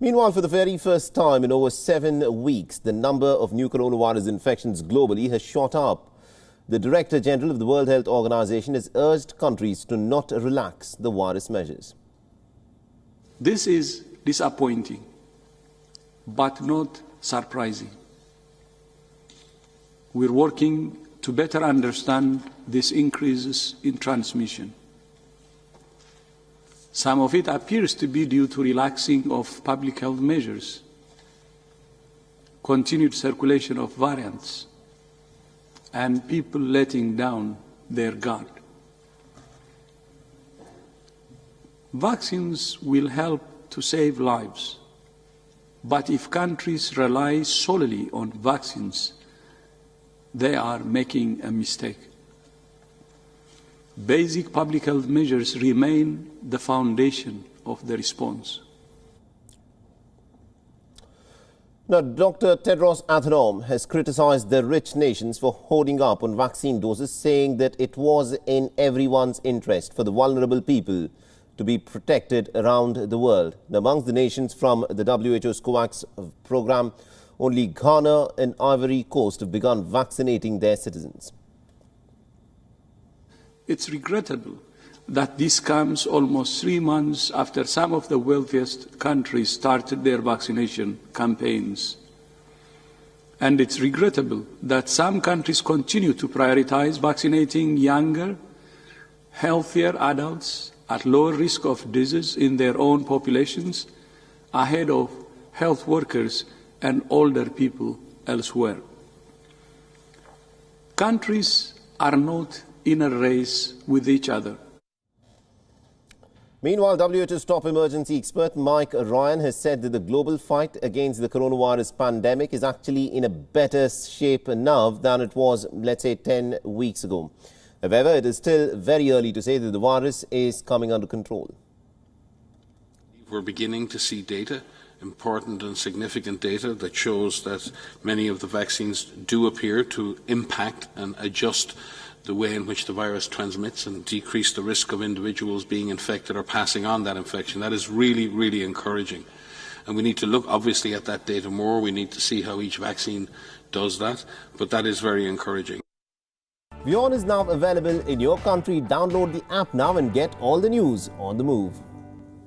Meanwhile, for the very first time in over 7 weeks, the number of new coronavirus infections globally has shot up. The Director General of the World Health Organization has urged countries to not relax the virus measures. This is disappointing, but not surprising. We're working to better understand these increases in transmission. Some of it appears to be due to relaxing of public health measures, continued circulation of variants, and people letting down their guard. Vaccines will help to save lives, but if countries rely solely on vaccines, they are making a mistake. Basic public health measures remain the foundation of the response. Now, Dr. Tedros Adhanom has criticized the rich nations for hoarding up on vaccine doses, saying that it was in everyone's interest for the vulnerable people to be protected around the world. Now, amongst the nations from the WHO's COVAX program, only Ghana and Ivory Coast have begun vaccinating their citizens. It's regrettable that this comes almost 3 months after some of the wealthiest countries started their vaccination campaigns. And it's regrettable that some countries continue to prioritize vaccinating younger, healthier adults at lower risk of disease in their own populations ahead of health workers and older people elsewhere. Countries are not in a race with each other. Meanwhile, WHO's top emergency expert Mike Ryan has said that the global fight against the coronavirus pandemic is actually in a better shape now than it was, let's say, 10 weeks ago. However, it is still very early to say that the virus is coming under control. We're beginning to see data, important and significant data, that shows that many of the vaccines do appear to impact and adjust the way in which the virus transmits and decrease the risk of individuals being infected or passing on that infection. That is really, really encouraging. And we need to look, obviously, at that data more. We need to see how each vaccine does that, but that is very encouraging. WION is now available in your country. Download the app now and get all the news on the move.